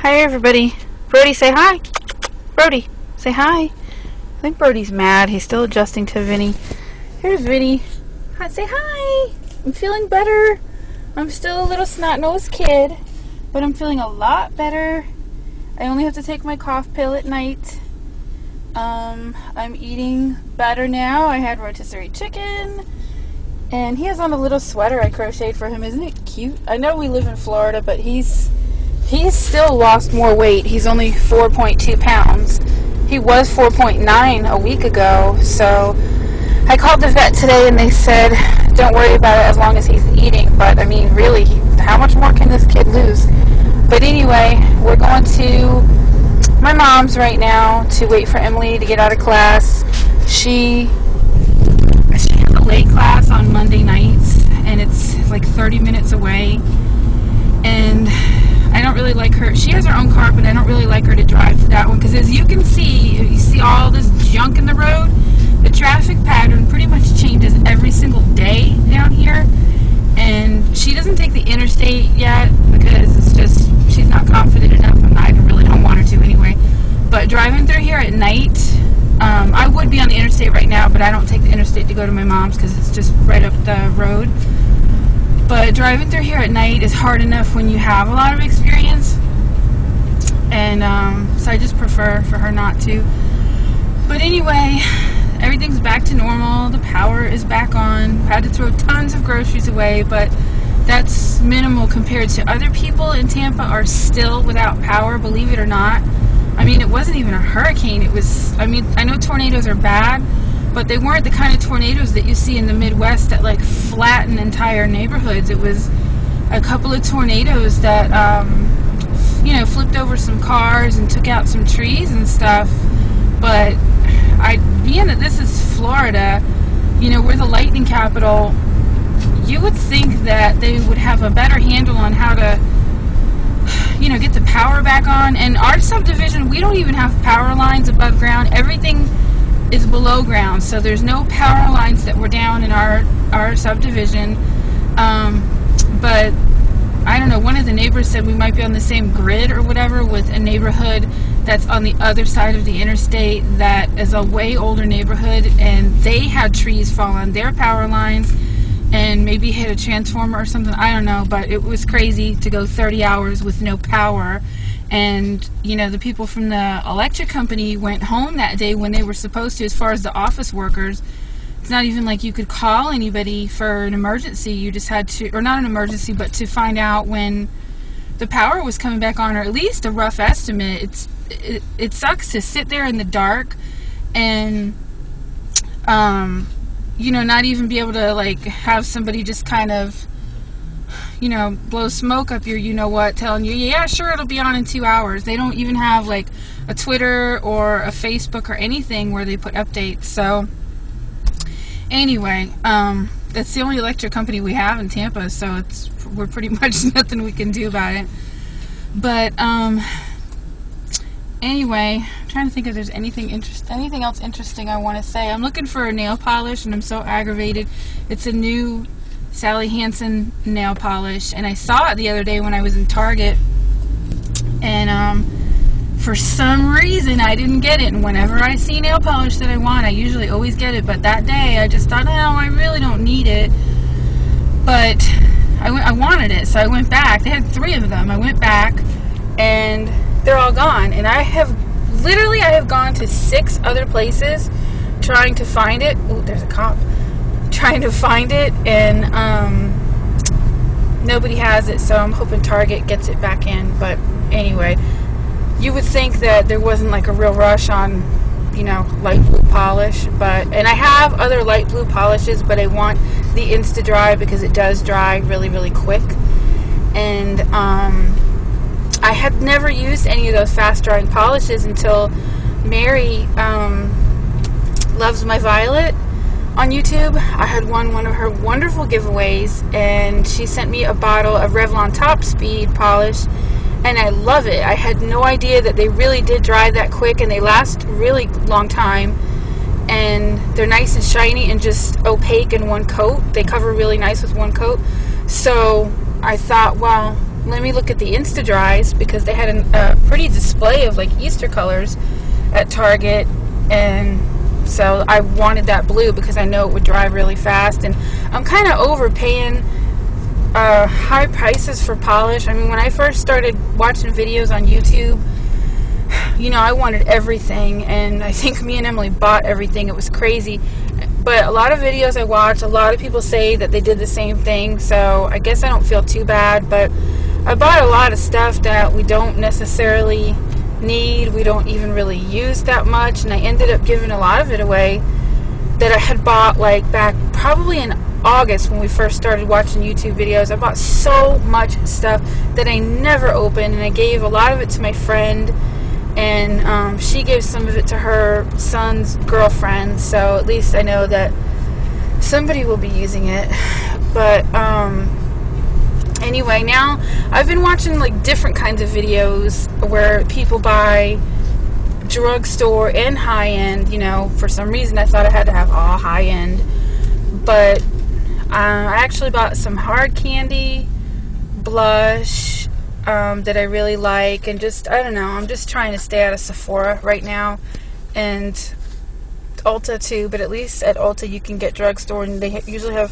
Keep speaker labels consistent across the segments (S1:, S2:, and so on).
S1: Hi everybody. Brody, say hi. Brody, say hi. I think Brody's mad. He's still adjusting to Vinny. Here's Vinny. Hi, say hi. I'm feeling better. I'm still a little snot-nosed kid, but I'm feeling a lot better. I only have to take my cough pill at night. I'm eating better now. I had rotisserie chicken, and he has on a little sweater I crocheted for him. Isn't it cute? I know we live in Florida, but he's still lost more weight. He's only 4.2 pounds. He was 4.9 a week ago, so I called the vet today and they said, don't worry about it as long as he's eating. But, I mean, really, how much more can this kid lose? But anyway, we're going to my mom's right now to wait for Emily to get out of class. She has a late class on Monday nights, and it's like 30 minutes away. And I don't really like her. She has her own car, but I don't really like her to drive that one because, as you can see, you see all this junk in the road. The traffic pattern pretty much changes every single day down here, and she doesn't take the interstate yet because it's just she's not confident enough, and I really don't want her to anyway. But driving through here at night, I would be on the interstate right now, but I don't take the interstate to go to my mom's because it's just right up the road. But driving through here at night is hard enough when you have a lot of experience, and so I just prefer for her not to. But anyway, everything's back to normal. The power is back on. Had to throw tons of groceries away, but that's minimal compared to other people in Tampa are still without power, believe it or not. I mean, it wasn't even a hurricane. It was, I mean, I know tornadoes are bad, but they weren't the kind of tornadoes that you see in the Midwest that like flatten entire neighborhoods. It was a couple of tornadoes that, you know, flipped over some cars and took out some trees and stuff. But being that this is Florida, you know, we're the lightning capital, you would think that they would have a better handle on how to, you know, get the power back on. And our subdivision, we don't even have power lines above ground. Everything is below ground, so there's no power lines that were down in our subdivision. But I don't know, one of the neighbors said we might be on the same grid or whatever with a neighborhood that's on the other side of the interstate that is a way older neighborhood, and they had trees fall on their power lines and maybe hit a transformer or something. I don't know, but it was crazy to go 30 hours with no power. And, you know, the people from the electric company went home that day when they were supposed to. As far as the office workers, it's not even like you could call anybody for an emergency. You just had to, or not an emergency, but to find out when the power was coming back on, or at least a rough estimate. It sucks to sit there in the dark and, you know, not even be able to, like, have somebody just kind of, you know, blow smoke up your you-know-what, telling you, yeah, sure, it'll be on in 2 hours. They don't even have, like, a Twitter or a Facebook or anything where they put updates. So, anyway, that's the only electric company we have in Tampa, so we're pretty much nothing we can do about it. But, anyway, I'm trying to think if there's anything else interesting I want to say. I'm looking for a nail polish, and I'm so aggravated. It's a new Sally Hansen nail polish, and I saw it the other day when I was in Target, and for some reason I didn't get it. And whenever I see nail polish that I want, I usually always get it, but that day I just thought, no, I really don't need it. But I wanted it, so I went back. They had 3 of them. I went back, and they're all gone. And I have gone to 6 other places trying to find it. Ooh, there's a cop. Trying to find it, and nobody has it, so I'm hoping Target gets it back in. But anyway, you would think that there wasn't like a real rush on, you know, light blue polish, and I have other light blue polishes, but I want the Insta Dry because it does dry really, really quick. And I had never used any of those fast drying polishes until Mary Loves My Violet on YouTube. I had won one of her wonderful giveaways, and she sent me a bottle of Revlon Top Speed polish, and I love it. I had no idea that they really did dry that quick, and they last really long time, and they're nice and shiny and just opaque in one coat. They cover really nice with one coat. So I thought, well, let me look at the Insta Dries, because they had a pretty display of like Easter colors at Target, and so I wanted that blue because I know it would dry really fast, and I'm kind of overpaying high prices for polish. I mean, when I first started watching videos on YouTube, you know, I wanted everything, and I think me and Emily bought everything. It was crazy. But a lot of videos I watch, a lot of people say that they did the same thing, so I guess I don't feel too bad. But I bought a lot of stuff that we don't necessarily need, we don't even really use that much, and I ended up giving a lot of it away that I had bought like back probably in August when we first started watching YouTube videos. I bought so much stuff that I never opened, and I gave a lot of it to my friend, and she gave some of it to her son's girlfriend, so at least I know that somebody will be using it. But anyway, now I've been watching like different kinds of videos where people buy drugstore and high-end. You know, for some reason I thought I had to have all high-end, but I actually bought some hard candy, blush, that I really like, and just, I don't know, I'm just trying to stay out of Sephora right now, and Ulta too, but at least at Ulta you can get drugstore, and they usually have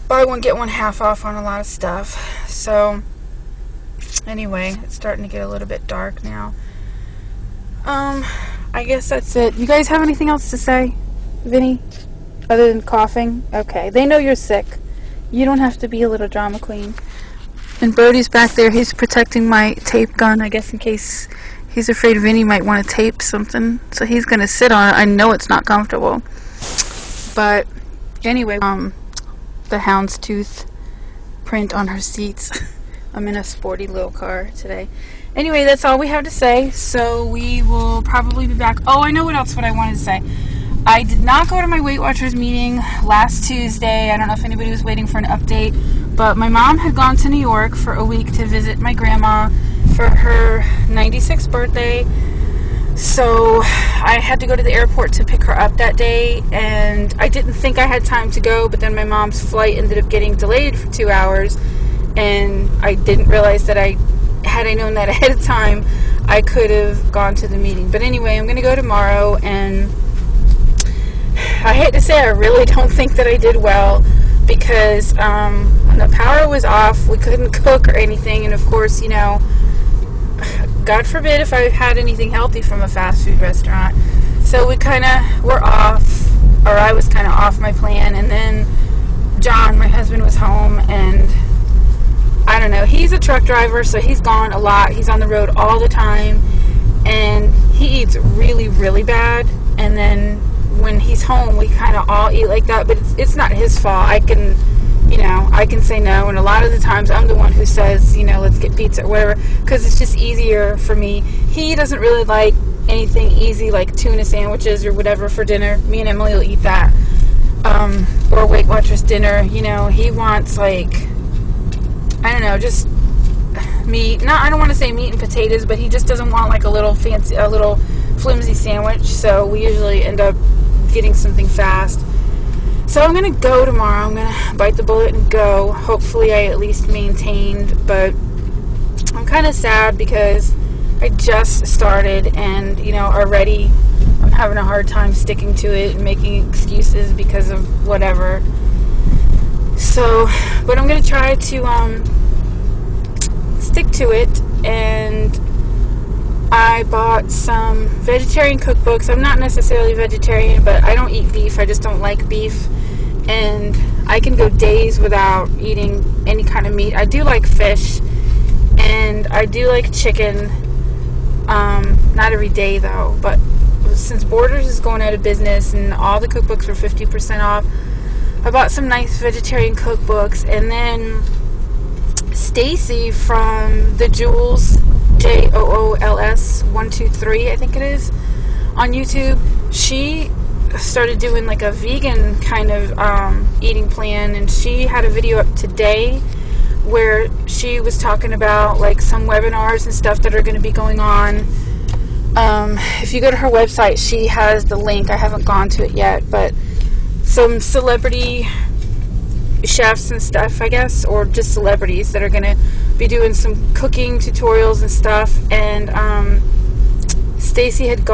S1: buy one get one half off on a lot of stuff. So anyway, it's starting to get a little bit dark now. I guess that's it. You guys have anything else to say, Vinny, other than coughing? Okay, they know you're sick. You don't have to be a little drama queen. And Brody's back there. He's protecting my tape gun, I guess, in case he's afraid Vinny might want to tape something. So he's going to sit on it. I know it's not comfortable. But anyway, the houndstooth print on her seats. I'm in a sporty little car today. Anyway, that's all we have to say. So we will probably be back. Oh, I know what I wanted to say. I did not go to my Weight Watchers meeting last Tuesday. I don't know if anybody was waiting for an update, but my mom had gone to New York for a week to visit my grandma for her 96th birthday. So I had to go to the airport to pick her up that day, and I didn't think I had time to go, but then my mom's flight ended up getting delayed for 2 hours, and I didn't realize that had I known that ahead of time, I could have gone to the meeting. But anyway, I'm going to go tomorrow, and I hate to say I really don't think that I did well, because when the power was off, we couldn't cook or anything, and of course, you know, God forbid if I had anything healthy from a fast food restaurant. So we kind of were off, or I was kind of off my plan, and then John, my husband, was home, and I don't know, he's a truck driver, so he's gone a lot. He's on the road all the time, and he eats really, really bad, and then when he's home, we kind of all eat like that, but it's not his fault. I can, you know, I can say no, and a lot of the times I'm the one who says, you know, let's get pizza or whatever, because it's just easier for me. He doesn't really like anything easy like tuna sandwiches or whatever for dinner. Me and Emily will eat that, or Weight Watchers dinner. You know, he wants like, I don't know, just meat. I don't want to say meat and potatoes, but he just doesn't want like a little fancy, a little flimsy sandwich. So we usually end up getting something fast. So I'm going to go tomorrow. I'm going to bite the bullet and go. Hopefully I at least maintained, but I'm kind of sad because I just started, and, you know, already I'm having a hard time sticking to it and making excuses because of whatever. So, but I'm going to try to stick to it, and I bought some vegetarian cookbooks. I'm not necessarily vegetarian, but I don't eat beef. I just don't like beef, and I can go days without eating any kind of meat. I do like fish, and I do like chicken. Not every day though, but since Borders is going out of business and all the cookbooks were 50% off, I bought some nice vegetarian cookbooks. And then Stacy from the Jules, JOOLS 123, I think it is, on YouTube, she started doing like a vegan kind of eating plan, and she had a video up today where she was talking about like some webinars and stuff that are going to be going on. If you go to her website, she has the link. I haven't gone to it yet, but some celebrity chefs and stuff, I guess, or just celebrities that are going to be doing some cooking tutorials and stuff. And Stacy had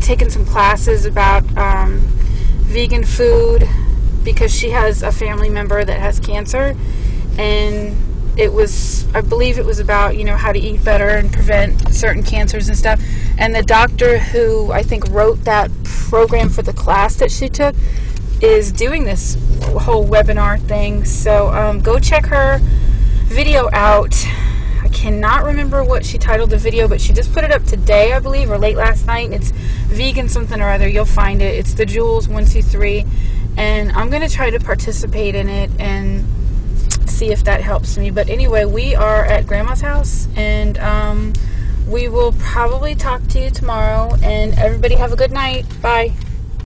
S1: taken some classes about vegan food because she has a family member that has cancer, and I believe it was about, how to eat better and prevent certain cancers and stuff. And the doctor who I think wrote that program for the class that she took is doing this whole webinar thing. So go check her video out. I cannot remember what she titled the video, but she just put it up today, I believe, or late last night. It's vegan something or other. You'll find it. It's the Jules 123, and I'm going to try to participate in it and see if that helps me. But anyway, we are at Grandma's house, and we will probably talk to you tomorrow, and everybody have a good night. Bye.